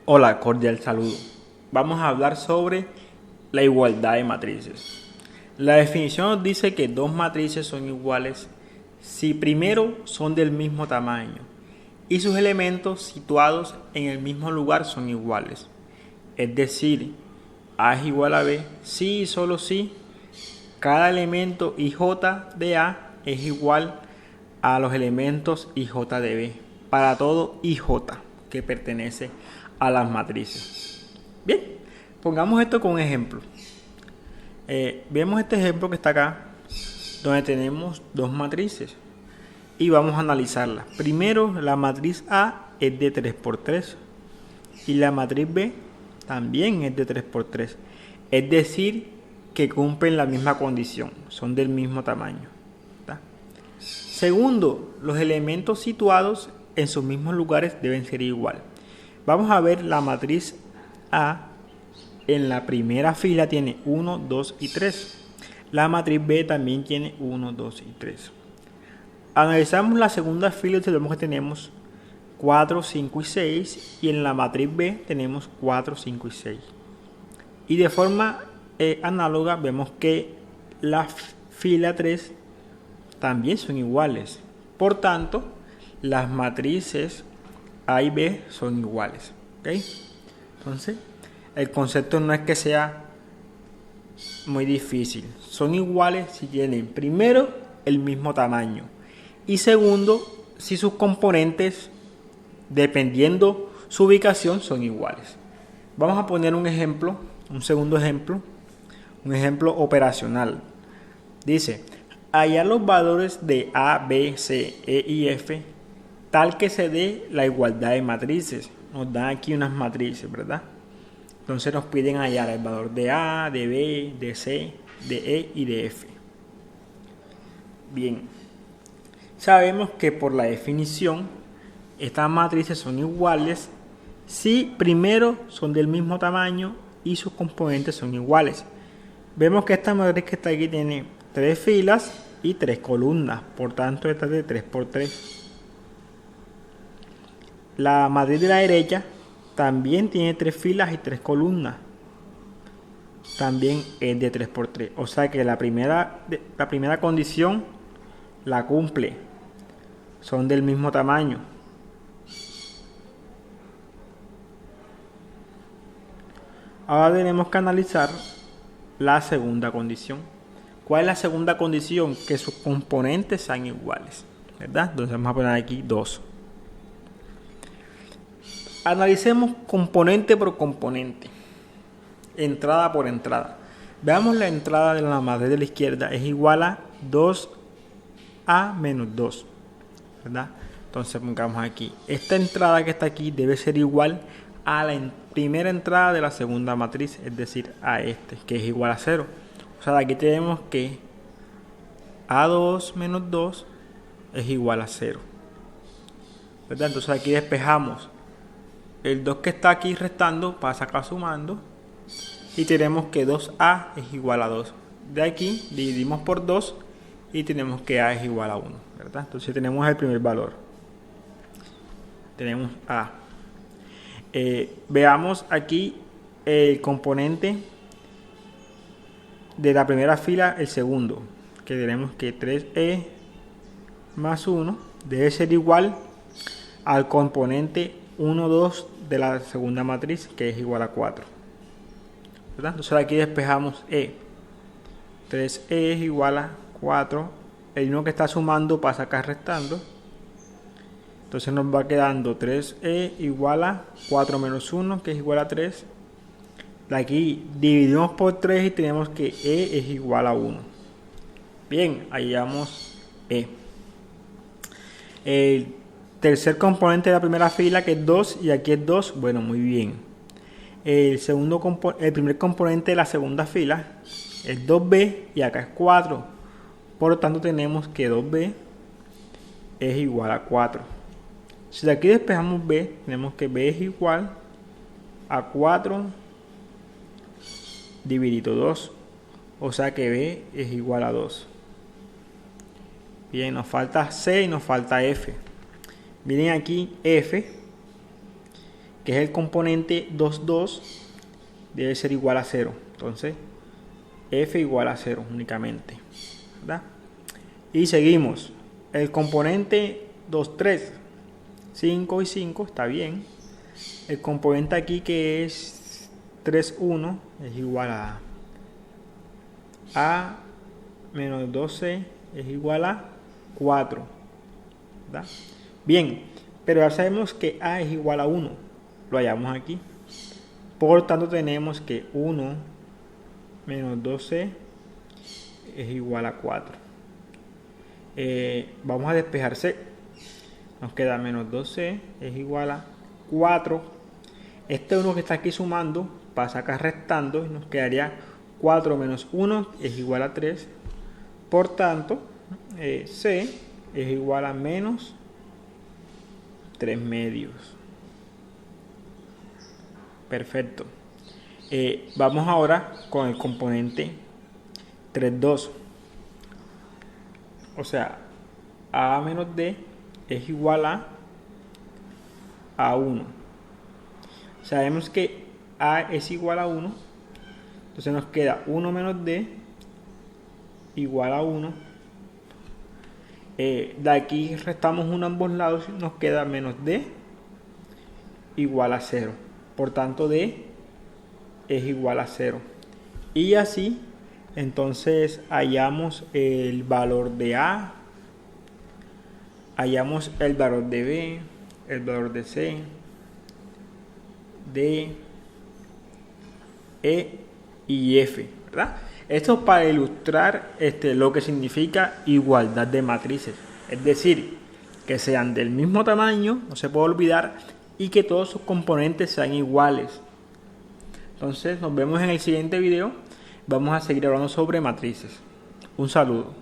Hola, cordial saludo. Vamos a hablar sobre la igualdad de matrices. La definición nos dice que dos matrices son iguales si primero son del mismo tamaño y sus elementos situados en el mismo lugar son iguales. Es decir, A es igual a B si y solo si cada elemento IJ de A es igual a los elementos IJ de B para todo IJ que pertenece a las matrices. Bien, pongamos esto con un ejemplo. Vemos este ejemplo que está acá, donde tenemos dos matrices y vamos a analizarlas. Primero, la matriz A es de 3 por 3 y la matriz B también es de 3 por 3. Es decir, que cumplen la misma condición, son del mismo tamaño. ¿Tá? Segundo, los elementos situados en sus mismos lugares deben ser igual. Vamos a ver la matriz A. En la primera fila tiene 1, 2 y 3. La matriz B también tiene 1, 2 y 3. Analizamos la segunda fila y vemos que tenemos 4, 5 y 6. Y en la matriz B tenemos 4, 5 y 6. Y de forma análoga vemos que la fila 3 también son iguales. Por tanto, las matrices A y B son iguales. ¿Okay? Entonces, el concepto no es que sea muy difícil. Son iguales si tienen, primero, el mismo tamaño. Y segundo, si sus componentes, dependiendo su ubicación, son iguales. Vamos a poner un ejemplo, un segundo ejemplo, un ejemplo operacional. Dice, hallar los valores de A, B, C, E y F, tal que se dé la igualdad de matrices. Nos dan aquí unas matrices, ¿verdad? Entonces nos piden hallar el valor de A, de B, de C, de E y de F. Bien, sabemos que por la definición estas matrices son iguales si primero son del mismo tamaño y sus componentes son iguales. Vemos que esta matriz que está aquí tiene 3 filas y 3 columnas, por tanto esta es de 3 por 3. La matriz de la derecha también tiene 3 filas y 3 columnas. También es de 3 por 3. O sea que la primera condición la cumple. Son del mismo tamaño. Ahora tenemos que analizar la segunda condición. ¿Cuál es la segunda condición? Que sus componentes sean iguales, ¿verdad? Entonces vamos a poner aquí 2. Analicemos componente por componente, entrada por entrada. Veamos la entrada de la matriz de la izquierda es igual a 2A menos 2, ¿verdad? Entonces pongamos aquí, esta entrada que está aquí debe ser igual a la primera entrada de la segunda matriz, es decir, a este, que es igual a 0. O sea, aquí tenemos que A2 menos 2 es igual a 0, ¿verdad? Entonces aquí despejamos. El 2 que está aquí restando pasa acá sumando y tenemos que 2A es igual a 2. De aquí dividimos por 2 y tenemos que A es igual a 1, ¿verdad? Entonces tenemos el primer valor. Tenemos A. Veamos aquí el componente de la primera fila, el segundo, que tenemos que 3E más 1 debe ser igual al componente 1, 2 de la segunda matriz, que es igual a 4, ¿verdad? Entonces aquí despejamos E. 3E es igual a 4. El 1 que está sumando pasa acá restando. Entonces nos va quedando 3E igual a 4 menos 1, que es igual a 3. De aquí dividimos por 3 y tenemos que E es igual a 1. Bien, hallamos E. El tercer componente de la primera fila, que es 2, y aquí es 2, bueno, muy bien. El primer componente de la segunda fila es 2B y acá es 4. Por lo tanto tenemos que 2B es igual a 4. Si de aquí despejamos B, tenemos que B es igual a 4 dividido 2. O sea que B es igual a 2. Bien, nos falta C y nos falta F. Miren aquí F. que es el componente 2, 2, debe ser igual a 0. Entonces, f igual a 0 únicamente, ¿verdad? Y seguimos. El componente 2, 3, 5 y 5 está bien. El componente aquí que es 3, 1 es igual a menos 12 es igual a 4, ¿verdad? Bien, pero ya sabemos que a es igual a 1. Lo hallamos aquí. Por tanto tenemos que 1 menos 12 es igual a 4. Vamos a despejar C. Nos queda menos 12 es igual a 4. Este 1 que está aquí sumando pasa acá restando y nos quedaría 4 menos 1 es igual a 3. Por tanto, C es igual a menos 3 medios. Perfecto. Vamos ahora con el componente 3, 2. O sea, a menos d es igual a 1. Sabemos que a es igual a 1. Entonces nos queda 1 menos d igual a 1. De aquí restamos 1 a ambos lados y nos queda menos d igual a 0. Por tanto, d es igual a 0. Y así, entonces, hallamos el valor de a, hallamos el valor de b, el valor de c, d, e y f, ¿verdad? Esto para ilustrar lo que significa igualdad de matrices. Es decir, que sean del mismo tamaño, no se puede olvidar, y que todos sus componentes sean iguales. Entonces nos vemos en el siguiente video. Vamos a seguir hablando sobre matrices. Un saludo.